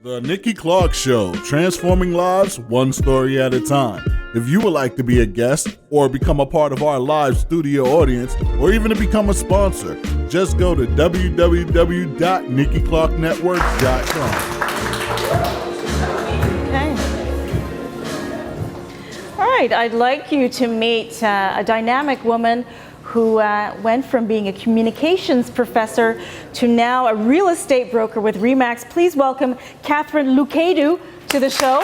The Nikki Clarke Show, transforming lives one story at a time. If you would like to be a guest or become a part of our live studio audience or even to become a sponsor, just go to www.nikkiclarkenetwork.com. Okay. All right, I'd like you to meet a dynamic woman who went from being a communications professor to now a real estate broker with RE/MAX. Please welcome Katharine Loucaidou to the show.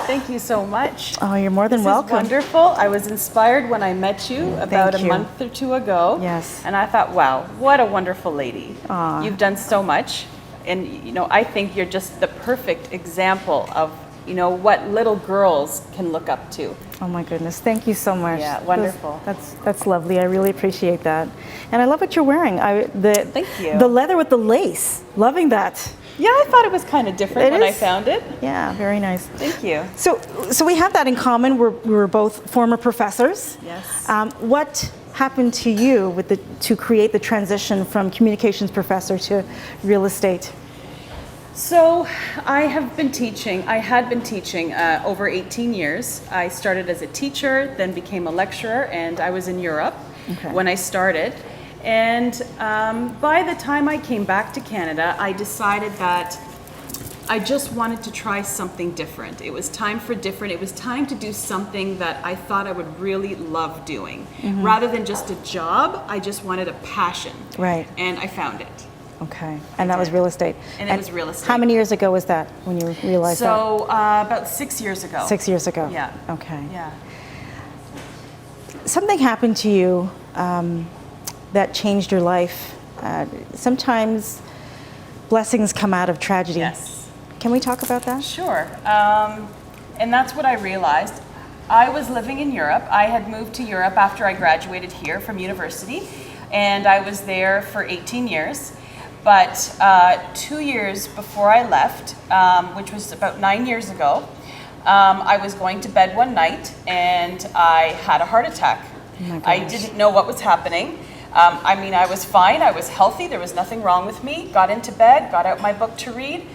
Thank you so much. Oh, you're more than welcome. This is wonderful. I was inspired when I met you about a month or two ago. Yes. And I thought, wow, what a wonderful lady. Aww. You've done so much. And, you know, I think you're just the perfect example of, you know, what little girls can look up to. Oh my goodness, thank you so much. Yeah, wonderful. That's lovely. I really appreciate that. And I love what you're wearing. Thank you. The leather with the lace. Loving that. Yeah, I thought it was kind of different when I found it. Yeah, very nice. Thank you. So we have that in common. We're both former professors. Yes. What happened to you to create the transition from communications professor to real estate? So I had been teaching over 18 years. I started as a teacher, then became a lecturer, and I was in Europe when I started. And by the time I came back to Canada, I decided that I just wanted to try something different. It was time for different. It was time to do something that I thought I would really love doing. Rather than just a job, I just wanted a passion. Right. And I found it. Okay, and that was real estate. And it was real estate. How many years ago was that when you realized that? So about 6 years ago. 6 years ago. Yeah. Okay. Yeah. Something happened to you that changed your life. Sometimes blessings come out of tragedy. Yes. Can we talk about that? Sure. And that's what I realized. I was living in Europe. I had moved to Europe after I graduated here from university, and I was there for 18 years. But 2 years before I left, which was about 9 years ago, I was going to bed one night and I had a heart attack. Oh I didn't know what was happening. I mean, I was fine, I was healthy, there was nothing wrong with me. Got into bed, got out my book to read,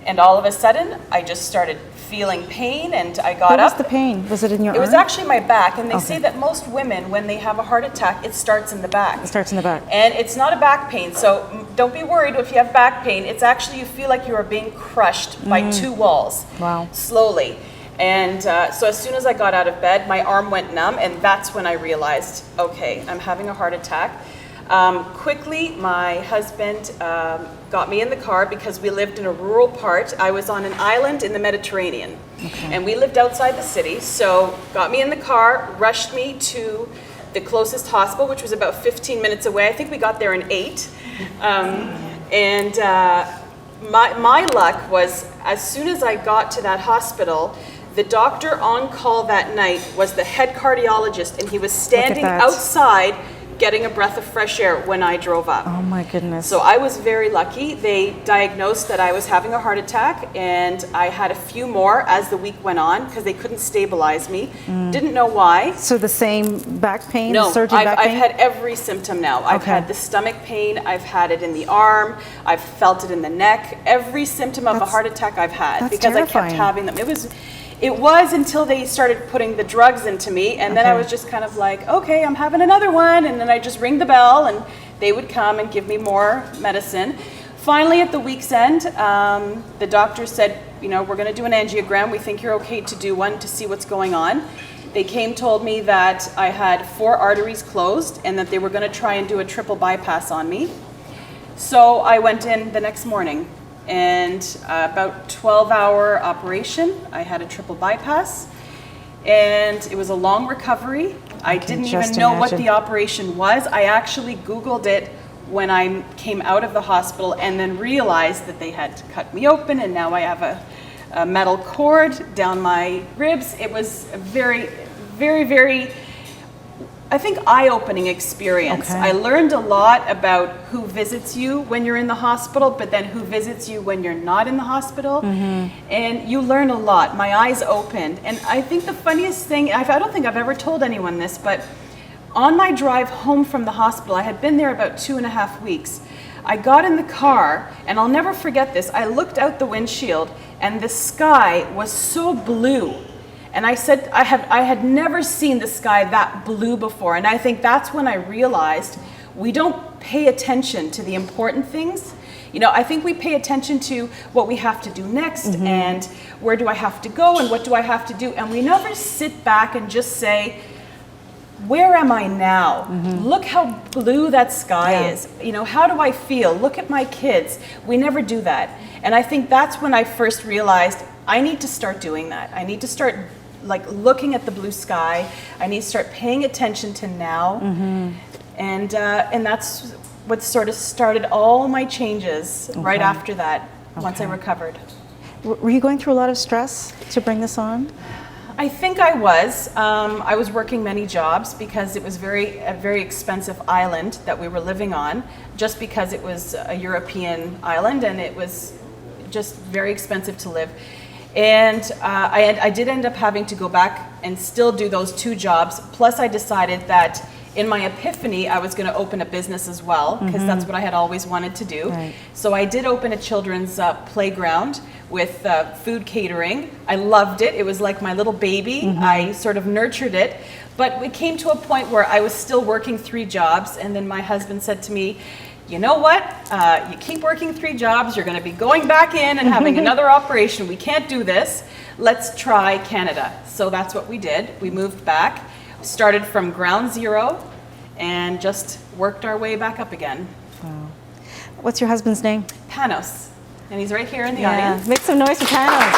and all of a sudden, I just started feeling pain, and I got up. What was the pain? Was it in your arm? It was actually my back, and they say that most women, when they have a heart attack, it starts in the back. It starts in the back. And it's not a back pain, so don't be worried if you have back pain. It's actually, you feel like you are being crushed by two walls. Wow. Slowly. And so as soon as I got out of bed, my arm went numb, and that's when I realized, okay, I'm having a heart attack. Quickly, my husband got me in the car because we lived in a rural part. I was on an island in the Mediterranean, and we lived outside the city. So got me in the car, rushed me to the closest hospital, which was about 15 minutes away. I think we got there in 8. My luck was, as soon as I got to that hospital, the doctor on call that night was the head cardiologist, and he was standing outside getting a breath of fresh air when I drove up. Oh my goodness. So I was very lucky. They diagnosed that I was having a heart attack, and I had a few more as the week went on because they couldn't stabilize me. Didn't know why. So the same back pain? No, surging back pain? I've had every symptom now. I've had the stomach pain, I've had it in the arm, I've felt it in the neck. Every symptom of a heart attack I've had because terrifying. I kept having them. It was until they started putting the drugs into me, and then I was just kind of like, okay, I'm having another one, and then I just ring the bell, and they would come and give me more medicine. Finally, at the week's end, the doctor said, you know, we're going to do an angiogram. We think you're okay to do one to see what's going on. They told me that I had 4 arteries closed, and that they were going to try and do a triple bypass on me. So I went in the next morning. And about 12-hour operation. I had a triple bypass, and it was a long recovery. I didn't even know what the operation was. I actually Googled it when I came out of the hospital, and then realized that they had cut me open, and now I have a metal cord down my ribs. It was a very, very, very, I think, eye-opening experience. I learned a lot about who visits you when you're in the hospital, but then who visits you when you're not in the hospital. And you learn a lot. My eyes opened. And I think the funniest thing, I don't think I've ever told anyone this, but on my drive home from the hospital, I had been there about 2.5 weeks. I got in the car, and I'll never forget this. I looked out the windshield, and the sky was so blue. And I said, I had never seen the sky that blue before. And I think that's when I realized we don't pay attention to the important things. You know, I think we pay attention to what we have to do next, and where do I have to go, and what do I have to do. And we never sit back and just say, where am I now? Look how blue that sky is. You know, how do I feel? Look at my kids. We never do that. And I think that's when I first realized I need to start doing that. I need to start like looking at the blue sky. I need to start paying attention to now. And that's what sort of started all my changes right after that, once I recovered. Were you going through a lot of stress to bring this on? I think I was. I was working many jobs because it was a very expensive island that we were living on, just because it was a European island and it was just very expensive to live. And I did end up having to go back and still do those 2 jobs. Plus I decided that in my epiphany, I was going to open a business as well, because that's what I had always wanted to do. Right. So I did open a children's playground with food catering. I loved it. It was like my little baby. I sort of nurtured it. But it came to a point where I was still working 3 jobs, and then my husband said to me, you know what, you keep working 3 jobs, you're going to be going back in and having another operation. We can't do this. Let's try Canada. So that's what we did. We moved back, started from ground zero, and just worked our way back up again. Wow. What's your husband's name? Panos, and he's right here in the audience. Make some noise for Panos.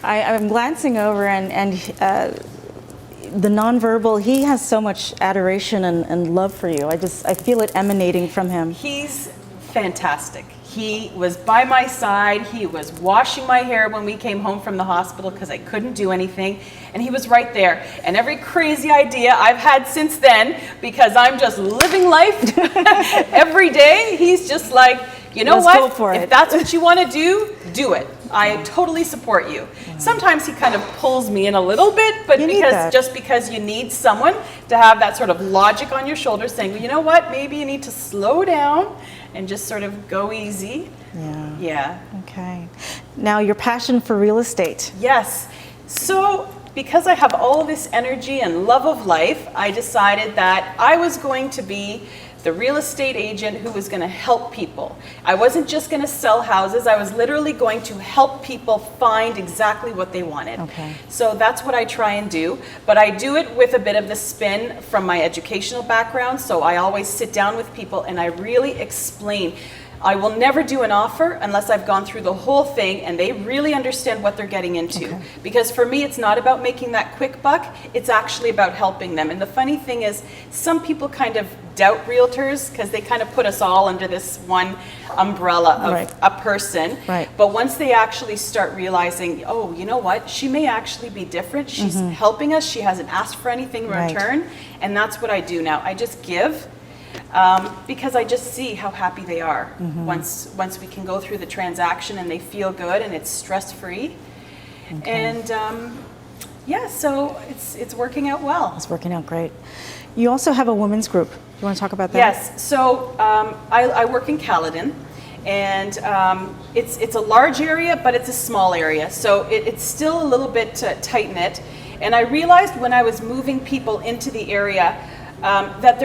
I'm glancing over and the nonverbal, he has so much adoration and love for you. I feel it emanating from him. He's fantastic. He was by my side. He was washing my hair when we came home from the hospital because I couldn't do anything. And he was right there. And every crazy idea I've had since then, because I'm just living life every day, he's just like, you know what? Go for it. If that's what you want to do it. I totally support you. Sometimes he kind of pulls me in a little bit, but because you need someone to have that sort of logic on your shoulders saying, well, you know what, maybe you need to slow down and just sort of go easy. Yeah. Okay. Now, your passion for real estate. Yes. So because I have all this energy and love of life, I decided that I was going to be the real estate agent who was going to help people. I wasn't just going to sell houses. I was literally going to help people find exactly what they wanted. Okay. So that's what I try and do. But I do it with a bit of the spin from my educational background. So I always sit down with people and I really explain. I will never do an offer unless I've gone through the whole thing and they really understand what they're getting into. Okay. Because for me, it's not about making that quick buck, it's actually about helping them. And the funny thing is, some people kind of doubt realtors because they kind of put us all under this one umbrella of a person. Right. But once they actually start realizing, oh, you know what, she may actually be different, she's helping us, she hasn't asked for anything in return, and that's what I do now. I just give. Because I just see how happy they are once we can go through the transaction and they feel good and it's stress-free. Okay. And so it's working out well. It's working out great. You also have a women's group. You want to talk about that? Yes. So I work in Caledon, and it's a large area, but it's a small area. So it's still a little bit tight-knit. And I realized when I was moving people into the area that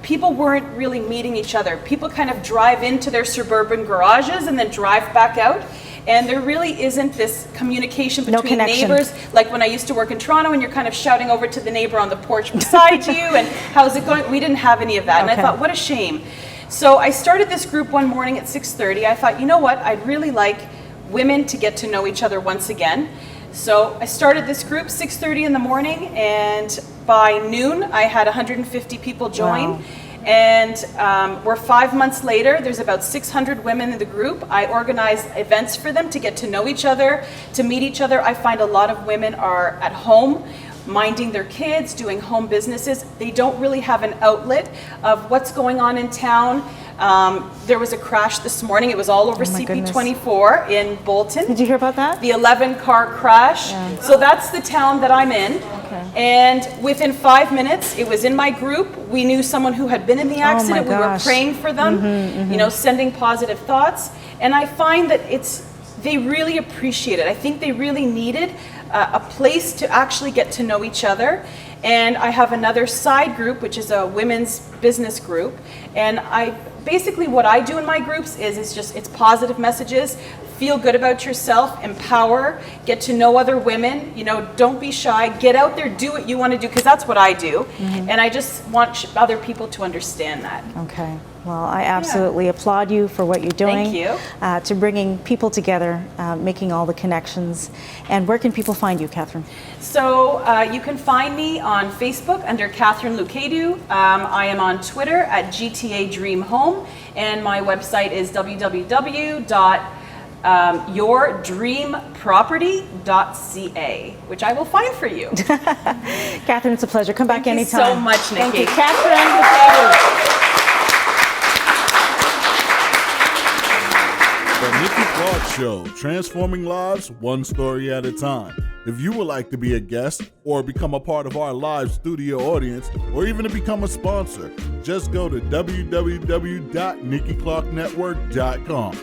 people weren't really meeting each other. People kind of drive into their suburban garages and then drive back out. And there really isn't this communication between neighbors. Like when I used to work in Toronto and you're kind of shouting over to the neighbor on the porch beside you and how's it going? We didn't have any of that. Okay. And I thought, what a shame. So I started this group one morning at 6:30. I thought, you know what? I'd really like women to get to know each other once again. So I started this group 6:30 in the morning, and by noon I had 150 people join. Wow. And we're 5 months later. There's about 600 women in the group. I organize events for them to get to know each other, to meet each other. I find a lot of women are at home minding their kids, doing home businesses. They don't really have an outlet of what's going on in town. There was a crash this morning. It was all over CP24 in Bolton. Did you hear about that? The 11-car crash. Yeah. So that's the town that I'm in. Okay. And within 5 minutes, it was in my group. We knew someone who had been in the accident. We were praying for them, you know, sending positive thoughts. And I find that they really appreciate it. I think they really needed a place to actually get to know each other. And I have another side group, which is a women's business group. And basically what I do in my groups is it's positive messages. Feel good about yourself, empower, get to know other women, you know, don't be shy, get out there, do what you want to do, because that's what I do. And I just want other people to understand that. Okay. Well, I absolutely applaud you for what you're doing. Thank you. To bringing people together, making all the connections. And where can people find you, Katharine? So you can find me on Facebook under Katharine Loucaidou. I am on Twitter at GTA Dream Home, and my website is www.yourdreamproperty.ca, which I will find for you. Katharine, it's a pleasure. Come back anytime. Thank you so much, Nikki. Thank you, Katharine. The Nikki Clarke Show, transforming lives one story at a time. If you would like to be a guest or become a part of our live studio audience, or even to become a sponsor, just go to www.NikkiClarkeNetwork.com.